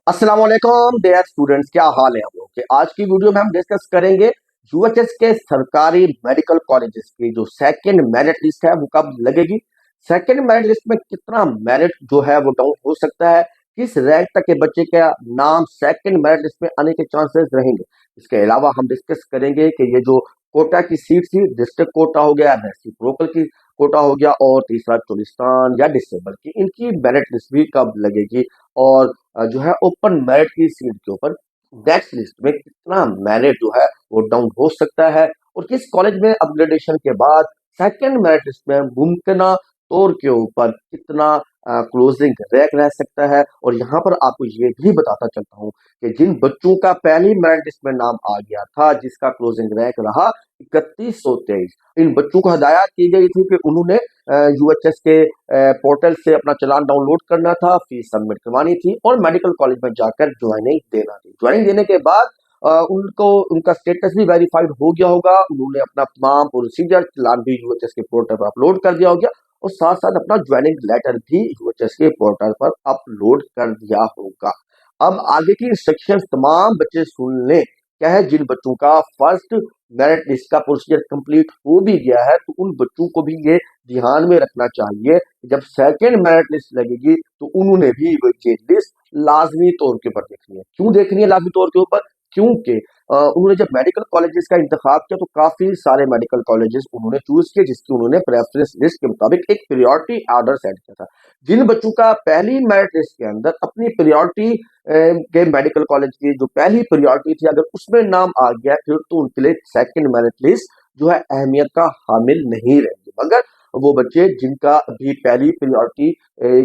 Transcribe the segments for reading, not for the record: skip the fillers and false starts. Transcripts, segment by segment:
अस्सलाम वालेकुम dear students, क्या हाल है आप लोगों के। आज की वीडियो में हम डिस्कस करेंगे यूएचएस के सरकारी मेडिकल कॉलेजेस की जो सेकंड मेरिट लिस्ट है वो कब लगेगी। सेकंड मेरिट लिस्ट में कितना मेरिट जो है वो डाउन हो सकता है, किस रैंक तक के बच्चे का नाम सेकंड मेरिट लिस्ट में आने के चांसेस रहेंगे। इसके अलावा हम डिस्कस करेंगे कि ये जो कोटा की सीट थी, डिस्ट्रिक्ट कोटा हो गया, रेसिप्रोकल की कोटा हो गया और तीसरा चोलिस्तान या डिसेबल की, इनकी मेरिट लिस्ट भी कब लगेगी। और जो है ओपन मेरिट की सीट के ऊपर नेक्स्ट लिस्ट में कितना मेरिट जो है वो डाउन हो सकता है, और किस कॉलेज में अपग्रेडेशन के बाद सेकंड मेरिट लिस्ट में मुमकिन तौर के ऊपर कितना क्लोजिंग रैंक रह सकता है। और यहाँ पर आपको ये भी बताता चलता हूँ कि जिन बच्चों का पहली मेरिट लिस्ट में नाम आ गया था, जिसका क्लोजिंग रैंक रहा 3123, इन बच्चों को हदायत की गई थी कि उन्होंने यूएचएस के पोर्टल से अपना चालान डाउनलोड करना था, फीस सबमिट करवानी थी और मेडिकल कॉलेज में जाकर ज्वाइनिंग देना थी। ज्वाइनिंग देने के बाद उनको उनका स्टेटस भी वेरीफाइड हो गया होगा, उन्होंने अपना तमाम प्रोसीजर चालान भी यूएचएस के पोर्टल पर अपलोड कर दिया होगा और साथ साथ अपना ज्वाइनिंग लेटर भी यूएचएस के पोर्टल पर अपलोड कर दिया होगा। अब आगे की इंस्ट्रक्शंस तमाम बच्चे सुन लें। क्या है, जिन बच्चों का फर्स्ट मेरिट लिस्ट का प्रोसीजर कंप्लीट हो भी गया है तो उन बच्चों को भी ये ध्यान में रखना चाहिए कि जब सेकंड मेरिट लिस्ट लगेगी तो उन्होंने भी ये लिस्ट लाजमी तौर के ऊपर देखनी है। क्यों देखनी है लाजमी तौर के ऊपर? क्योंकि उन्होंने जब मेडिकल कॉलेजेस का इंतखाब किया तो काफी सारे मेडिकल कॉलेजेस उन्होंने चूज किए जिसकी उन्होंने प्रेफरेंस लिस्ट के मुताबिक एक प्रायोरिटी ऑर्डर सेट किया था। जिन बच्चों का पहली मेरिट लिस्ट के अंदर अपनी प्रायोरिटी के मेडिकल कॉलेज की जो पहली प्रायोरिटी थी, अगर उसमें नाम आ गया फिर तो उनके लिए सेकंड मेरिट लिस्ट जो है अहमियत का हामिल नहीं रहेगी। मगर वो बच्चे जिनका अभी पहली प्रायोरिटी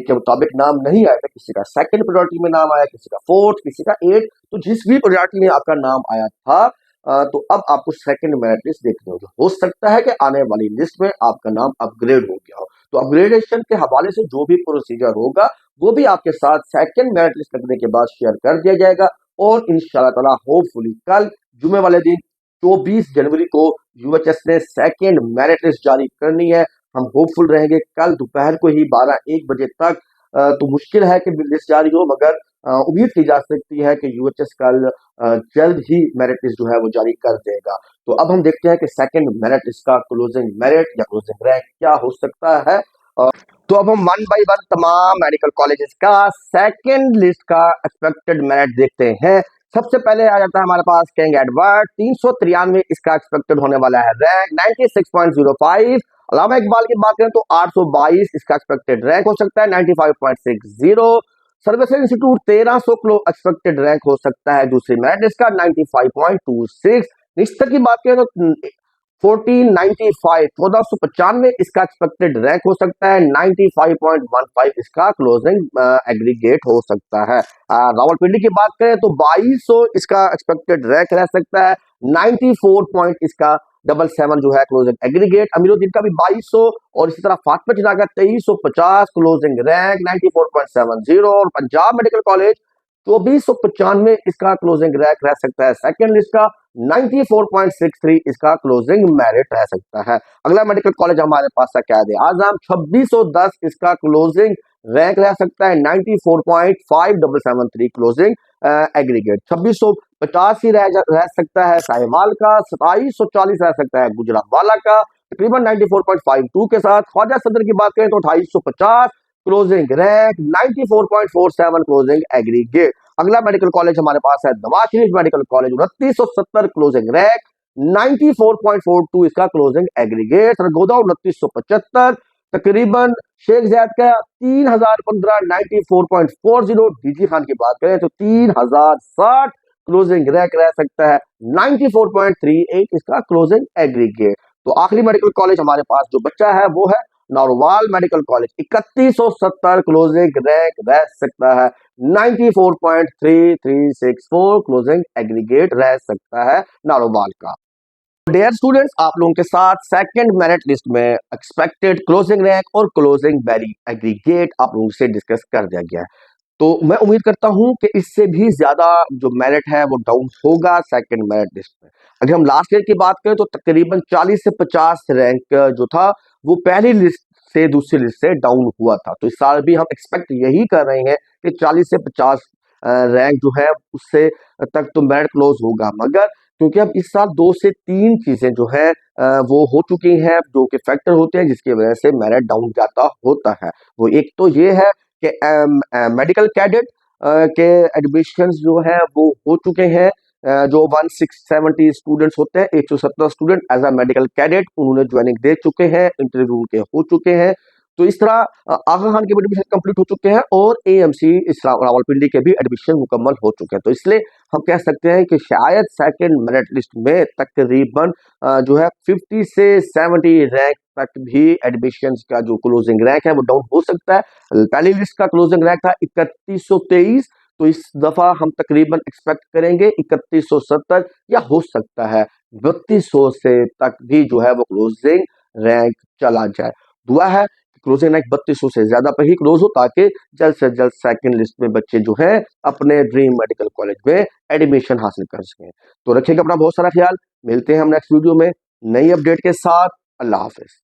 के मुताबिक नाम नहीं आया था, किसी का सेकंड प्रायोरिटी में नाम आया, किसी का फोर्थ, किसी का एट, तो जिस भी प्रायोरिटी में आपका नाम आया था तो अब आपको सेकंड मेरिट लिस्ट देखनी होगी। हो सकता है कि आने वाली लिस्ट में आपका नाम अपग्रेड हो गया हो, तो अपग्रेडेशन के हवाले से जो भी प्रोसीजर होगा वो भी आपके साथ सेकंड मेरिट लिस्ट लगने के बाद शेयर कर दिया जाएगा। और इंशाल्लाह ताला होपफुली कल जुमे वाले दिन 24 जनवरी को यूएचएस ने सेकंड मेरिट लिस्ट जारी करनी है। हम होपफुल रहेंगे कल दोपहर को ही 12-1 बजे तक। तो मुश्किल है कि लिस्ट जारी हो, मगर उम्मीद की जा सकती है कि यूएचएस कल जल्द ही मेरिट लिस्ट जो है वो जारी कर देगा। तो अब हम देखते हैं कि सेकंड मेरिट लिस्ट का क्लोजिंग मेरिट या क्लोजिंग रैंक क्या हो सकता है। तो अब हम वन बाय वन तमाम मेडिकल कॉलेजेस का सेकंड लिस्ट का एक्सपेक्टेड मेरिट देखते हैं। सबसे पहले आ जाता है हमारे पास किंग एडवर्ड, 393 इसका एक्सपेक्टेड होने वाला है रैंक, 96.05। अलामा इकबाल की बात करें तो 822 इसका एक्सपेक्टेड रैंक हो सकता है, 95.60। सर्विसेज इंस्टीट्यूट 1300 एक्सपेक्टेड रैंक हो सकता है दूसरी मेरिट लिस्ट का, 95.26। निश्चित की बात करें तो 1495 1495 इसका एक्सपेक्टेड रैंक हो सकता है, 95.15 इसका क्लोजिंग एग्रीगेट हो सकता है। रावलपिंडी की बात करें तो 2200 इसका एक्सपेक्टेड रैंक रह सकता है, 94 पॉइंट इसका 77 जो है क्लोजिंग एग्रीगेट। अमीरुद्दीन का भी 2200 और इसी तरह फातिमा जिला का 2350 क्लोजिंग रैंक 94.70। और पंजाब मेडिकल कॉलेज 2495 इसका क्लोजिंग रैंक रह सकता है सेकंड लिस्ट का, 94.63 इसका क्लोजिंग मेरिट रह सकता है। अगला मेडिकल कॉलेज हमारे पास है कायदे आजम, 2610 इसका क्लोजिंग रैंक रह सकता है, 94.5773 क्लोजिंग एग्रीगेट। 2650 ही रह सकता है साहिवाल का, 2740 रह सकता है गुजरातवाला का, तकरीबन 94.52 के साथ। ख्वाजा सदर की बात करें तो 2850 क्लोजिंग रैंक, 94.47 क्लोजिंग एग्रीगेट। अगला मेडिकल कॉलेज हमारे पास है Nawaz Sharif medical college, 2970 closing rank, 94.42 इसका क्लोजिंग एग्रीगेट। सरगोदा 2975, तकरीबन शेख जायद का 3015, 94.40। डीजी खान की बात करें तो 3060 क्लोजिंग रैंक रह सकता है, 94.38 इसका क्लोजिंग एग्रीगेट। तो आखिरी मेडिकल कॉलेज हमारे पास जो बच्चा है वो है Narowal medical college, 3170 closing rank रह सकता है, 94.3364 क्लोजिंग एग्रीगेट रह सकता है नारोवाल का। डियर स्टूडेंट्स, आप लोगों के साथ सेकंड मेरिट लिस्ट में एक्सपेक्टेड क्लोजिंग रैंक और क्लोजिंग वेरी एग्रीगेट आप लोगों से डिस्कस कर दिया गया है। तो मैं उम्मीद करता हूं कि इससे भी ज्यादा जो मेरिट है वो डाउन होगा सेकंड मेरिट लिस्ट में। अगर हम लास्ट ईयर की बात करें तो तकरीबन 40 से 50 रैंक जो था वो पहली लिस्ट से दूसरी लिस्ट से डाउन हुआ था। तो इस साल भी हम एक्सपेक्ट यही कर रहे हैं कि 40 से 50 रैंक जो है उससे तक तो मेरिट क्लोज होगा, मगर क्योंकि अब इस साल 2 से 3 चीजें जो है वो हो चुकी हैं जो कि फैक्टर होते हैं जिसकी वजह से मेरिट डाउन जाता होता है। वो एक तो ये है कि मेडिकल कैडेट के एडमिशंस जो है वो हो चुके हैं। जो 1670 स्टूडेंट्स होते हैं, 170 student as a medical cadet उन्होंने ज्वाइनिंग दे चुके हैं, इंटरव्यू उनके हो चुके हैं। तो इस तरह आगा खान के भी एडमिशन कंप्लीट हो चुके हैं और एएमसी रावलपिंडी के भी एडमिशन मुकम्मल हो चुके हैं। तो इसलिए हम कह सकते हैं कि शायद सेकंड मेरिट लिस्ट में तकरीबन जो है 50 से 70 रैंक तक भी एडमिशन का जो क्लोजिंग रैंक है वो डाउन हो सकता है। पहली लिस्ट का क्लोजिंग रैंक था 3123, तो इस दफा हम तकरीबन एक्सपेक्ट करेंगे 3170 या हो सकता है 3200 से तक भी जो है वो क्लोजिंग रैंक चला जाए। दुआ है क्लोजिंग रैंक 3200 से ज्यादा पर ही क्लोज हो ताकि जल्द से जल्द सेकंड लिस्ट में बच्चे जो है अपने ड्रीम मेडिकल कॉलेज में एडमिशन हासिल कर सकें। तो रखिएगा अपना बहुत सारा ख्याल, मिलते हैं हम नेक्स्ट वीडियो में नई अपडेट के साथ। अल्लाह हाफिज।